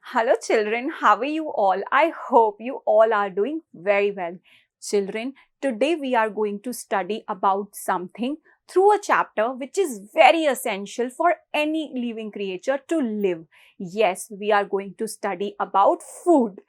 Hello, children. How are you all? I hope you all are doing very well. Children, today we are going to study about something through a chapter which is very essential for any living creature to live. Yes, we are going to study about food.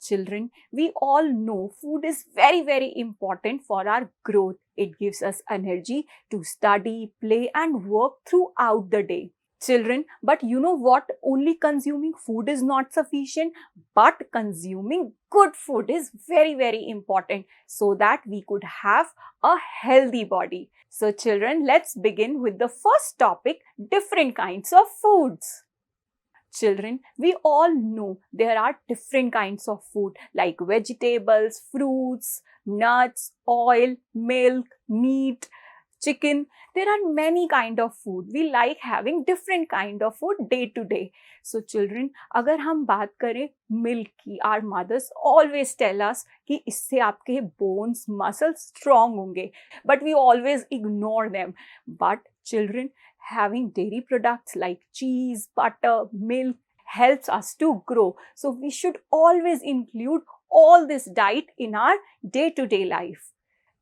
Children, we all know food is very important for our growth. It gives us energy to study, play, and work throughout the day. Children, but you know what? Only consuming food is not sufficient, but consuming good food is very important so that we could have a healthy body. So, children, let's begin with the first topic, different kinds of foods. Children, we all know there are different kinds of food like vegetables, fruits, nuts, oil, milk, meat, chicken. There are many kind of food. We like having different kind of food day to day. So children, अगर हम बात करें milk की, our mothers always tell us कि इससे आपके bones, muscles strong होंगे. But we always ignore them. But children, having dairy products like cheese, butter, milk helps us to grow. So we should always include all this diet in our day-to-day life.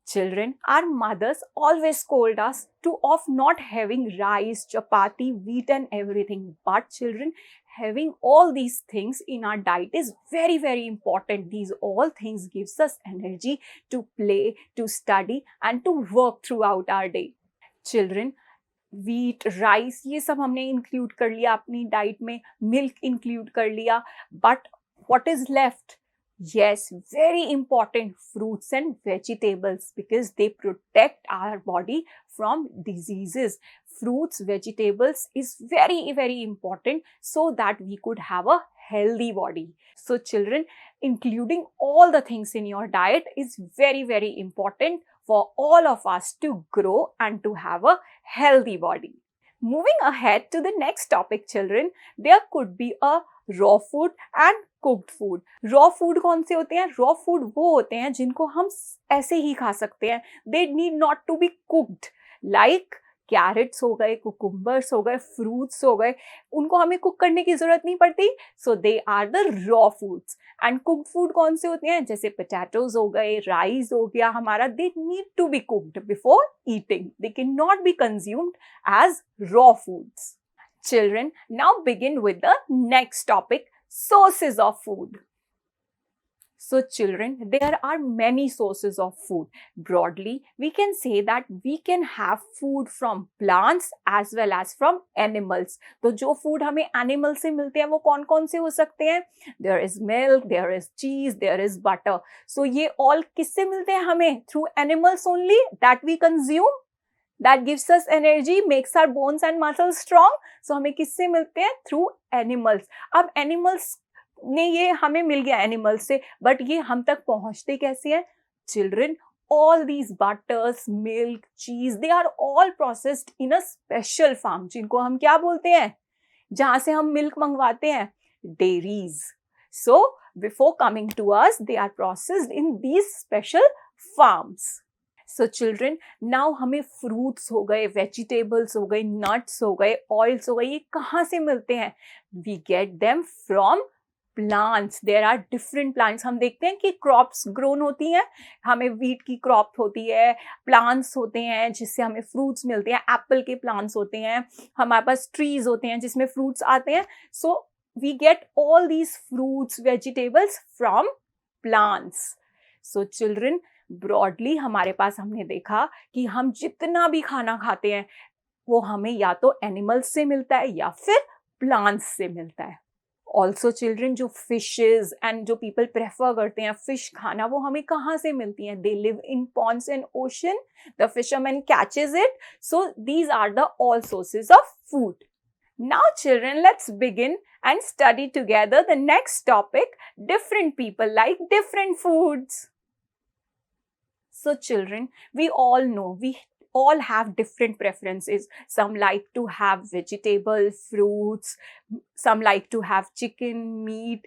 Children, our mothers always scold us of not having rice, chapati, wheat and everything. But children, having all these things in our diet is very important. These all things gives us energy to play, to study and to work throughout our day. Children, wheat rice ये सब हमने include कर लिया अपनी diet में, milk include कर लिया, but what is left? Yes, very important, fruits and vegetables because they protect our body from diseases. Fruits, vegetables is very important so that we could have a healthy body. So children, including all the things in your diet is very important for all of us to grow and to have a healthy body. Moving ahead to the next topic, children, there could be a raw food and cooked food. Raw food कौन से होते हैं? Raw food वो होते हैं जिनको हम ऐसे ही खा सकते हैं. They need not to be cooked. Like carrots हो गए, कुकुम्बर्स हो गए, फ्रूट्स हो गए, उनको हमें कुक करने की जरूरत नहीं पड़ती. So they are the raw foods. And cooked food कौन से होते हैं? जैसे पोटैटोज हो गए, राइस हो गया हमारा, they need to be cooked before eating. They can not be consumed as raw foods. Children, now begin with the next topic, sources of food. So children, there are many sources of food. Broadly, we can say that we can have food from plants as well as from animals. तो जो food हमें animal से मिलते हैं वो कौन कौन से हो सकते हैं? There is milk, there is cheese, there is butter. So ये all किससे मिलते हैं हमें? Through animals only that we consume. That gives us energy, makes our bones and muscles strong. So हमें किससे मिलते हैं? Through animals. अब animals ने ये हमें मिल गया animals से, but ये हम तक पहुंचते कैसे हैं? Children, all these butters, milk, cheese, they are all processed in a special farm. जिनको हम क्या बोलते हैं? जहां से हम milk मंगवाते हैं? Dairies. So before coming to us, they are processed in these special farms. So children, now हमें fruits हो गए, vegetables हो गए, nuts हो गए, oils हो गए, ये कहाँ से मिलते हैं? We get them from plants. There are different plants. हम देखते हैं कि crops grown होती हैं, हमें wheat की crop होती है, plants होते हैं जिससे हमें fruits मिलते हैं, apple के plants होते हैं, हमारे पास trees होते हैं जिसमें fruits आते हैं. So we get all these fruits, vegetables from plants. So children, broadly हमारे पास हमने देखा कि हम जितना भी खाना खाते हैं वो हमें या तो एनिमल्स से मिलता है या फिर प्लांट्स से मिलता है. ऑल्सो चिल्ड्रन, जो फिशेज एंड जो पीपल प्रेफर करते हैं फिश खाना, वो हमें कहाँ से मिलती हैं? They live in ponds and ocean, the fisherman catches it. So these are the all sources of food. Now children, let's begin and study together the next topic, different people like different foods. So children, we all know, we all have different preferences. Some like to have vegetable, fruits, some like to have chicken, meat.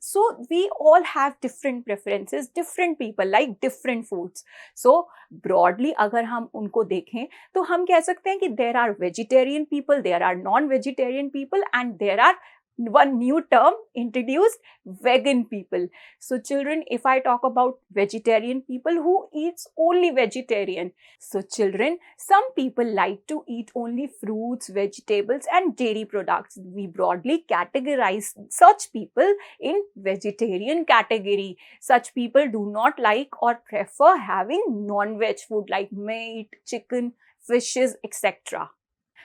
So we all have different preferences. Different people like different foods. So broadly अगर हम उनको देखें तो हम कह सकते हैं कि there are vegetarian people, there are non-vegetarian people and there are one new term introduced, vegan people. So children, if I talk about vegetarian people, who eats only vegetarian? So children, some people like to eat only fruits, vegetables and dairy products. We broadly categorize such people in vegetarian category. Such people do not like or prefer having non-veg food like meat, chicken, fishes, etc.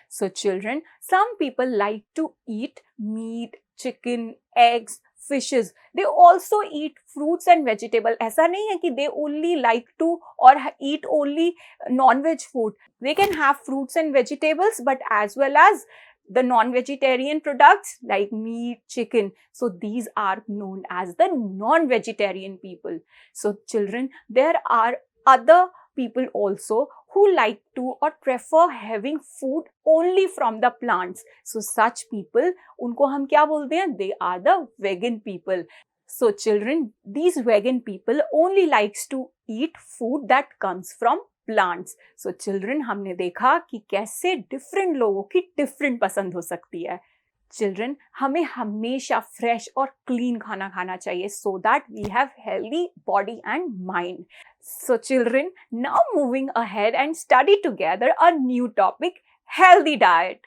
So children, some people like to eat meat, chicken, eggs, fishes. They also eat fruits and vegetable. ऐसा नहीं है कि they only like to or eat only non-veg food. They can have fruits and vegetables, but as well as the non-vegetarian products like meat, chicken. So these are known as the non-vegetarian people. So children, there are other people also who like to or prefer having food only from the plants. So such people, उनको हम क्या बोलते हैं? They are the vegan people. So children, these vegan people only likes to eat food that comes from plants. So children, हमने देखा कि कैसे different लोगों की different पसंद हो सकती है. Children, हमें हमेशा fresh और clean खाना खाना चाहिए so that we have healthy body and mind. So children, now moving ahead and study together a new topic, healthy diet.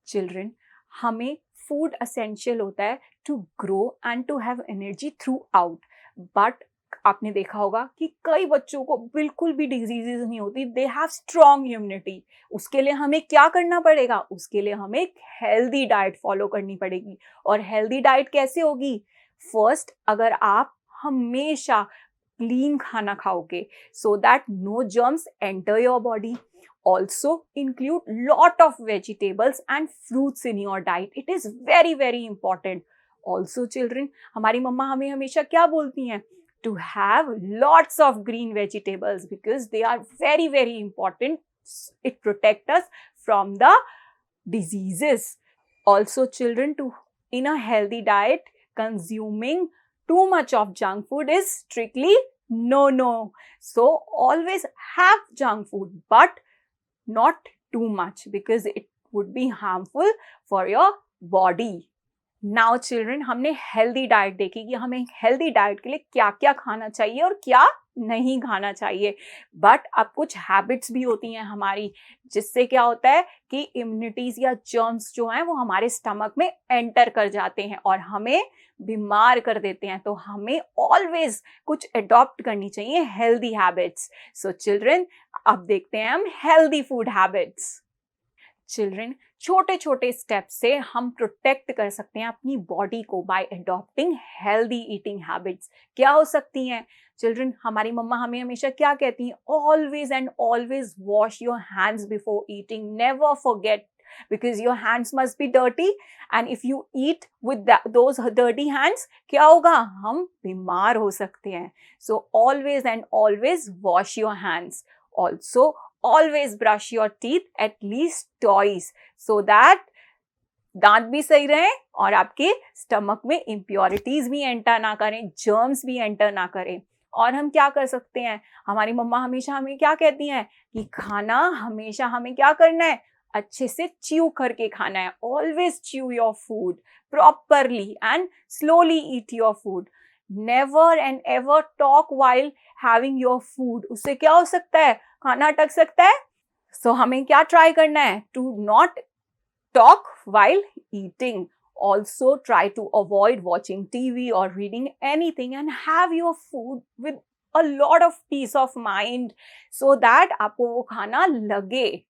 Children, हमें food essential होता है to grow and to have energy throughout. But आपने देखा होगा कि कई बच्चों को बिल्कुल भी डिजीजेस नहीं होती, दे हैव स्ट्रॉन्ग इम्यूनिटी. उसके लिए हमें क्या करना पड़ेगा? उसके लिए हमें एक हेल्दी डाइट फॉलो करनी पड़ेगी. और हेल्दी डाइट कैसे होगी? फर्स्ट, अगर आप हमेशा क्लीन खाना खाओगे so that no germs enter your body. Also include lot of vegetables and fruits in your diet. It is very very important. Also children, हमारी मम्मा हमें हमेशा क्या बोलती हैं? To have lots of green vegetables because they are very very important. It protects us from the diseases. Also children, to in a healthy diet, consuming too much of junk food is strictly no. So always have junk food, but not too much because it would be harmful for your body. Now children, हमने healthy diet देखी कि हमें healthy diet के लिए क्या क्या खाना चाहिए और क्या नहीं खाना चाहिए. बट अब कुछ हैबिट्स भी होती हैं हमारी, जिससे क्या होता है कि इम्यूनिटीज या जर्म्स जो हैं वो हमारे स्टमक में एंटर कर जाते हैं और हमें बीमार कर देते हैं. तो हमें ऑलवेज कुछ अडॉप्ट करनी चाहिए हेल्दी हैबिट्स. सो चिल्ड्रन, अब देखते हैं हम हेल्दी फूड हैबिट्स. चिल्ड्रन, छोटे छोटे स्टेप से हम प्रोटेक्ट कर सकते हैं अपनी बॉडी को bye adopting healthy eating habits. क्या हो सकती हैं? चिल्ड्रन, हमारी मम्मा हमें हमेशा क्या कहती हैं? Always and always wash your hands before eating. Never forget, because your hands must be dirty and if you eat with those dirty hands, क्या होगा? हम बीमार हो सकते हैं. So always and always wash your hands. Also always brush your teeth at least twice so that दांत भी सही रहें और आपके स्टमक में इम्प्योरिटीज भी एंटर ना करें, जर्म्स भी एंटर ना करें. और हम क्या कर सकते हैं? हमारी मम्मा हमेशा हमें क्या कहती हैं कि खाना हमेशा हमें क्या करना है? अच्छे से च्यू करके खाना है. Always chew your food properly and slowly eat your food. Never and ever talk while having your food. उससे क्या हो सकता है? खाना अटक सकता है. सो हमें क्या ट्राई करना है? To not talk while eating. Also try to avoid watching TV or reading anything and have your food with a lot of peace of mind so that आपको वो खाना लगे.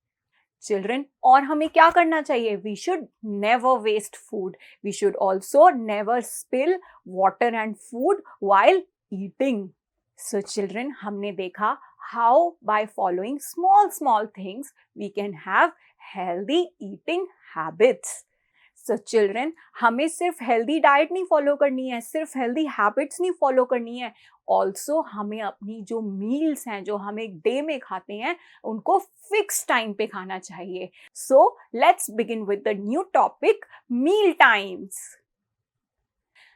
Children, और हमें क्या करना चाहिए? We should never waste food. We should also never spill water and food while eating. So children, हमने देखा how by following small things we can have healthy eating habits. So children, हमें सिर्फ healthy diet नहीं follow करनी है, सिर्फ healthy habits नहीं follow करनी है. ऑल्सो हमें अपनी जो मील्स हैं जो हम एक डे में खाते हैं उनको फिक्स टाइम पे खाना चाहिए. So let's begin with the new topic, meal times.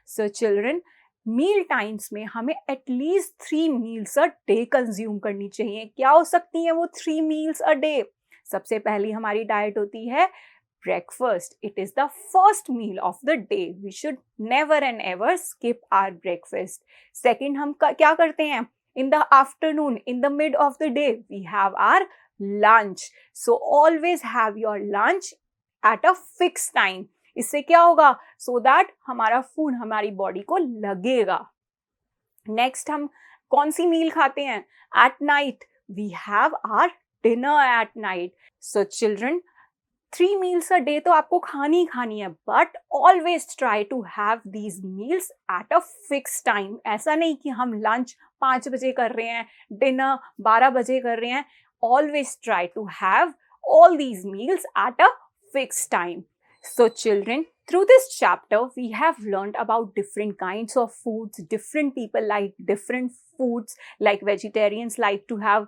So children, meal times में हमें at least 3 meals a day consume करनी चाहिए. क्या हो सकती हैं वो 3 मील्स अ डे? सबसे पहली हमारी डाइट होती है breakfast. It is the first meal of the day. We should never and ever skip our breakfast. Second, हम क्या करते हैं? In the afternoon, in the mid of the day, we have our lunch. So always have your lunch at a fixed time. इससे क्या होगा? So that हमारा food हमारी body को लगेगा. Next, हम कौन सी meal खाते हैं? At night, we have our dinner at night. So children, 3 meals a day तो आपको खानी है, but always try to have these meals at a fixed time. ऐसा नहीं कि हम lunch 5 बजे कर रहे हैं, dinner 12 बजे कर रहे हैं. Always try to have all these meals at a fixed time. So children, through this chapter, we have learned about different kinds of foods. Different people like different foods, like vegetarians like to have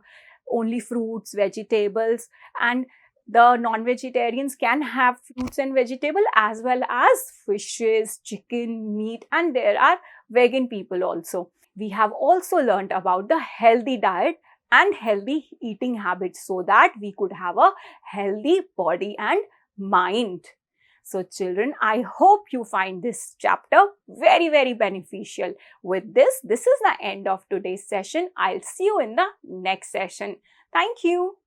only fruits, vegetables, and the non-vegetarians can have fruits and vegetables as well as fishes, chicken, meat, and there are vegan people also. We have also learned about the healthy diet and healthy eating habits so that we could have a healthy body and mind. So children, I hope you find this chapter very, very beneficial. With this is the end of today's session. I'll see you in the next session. Thank you.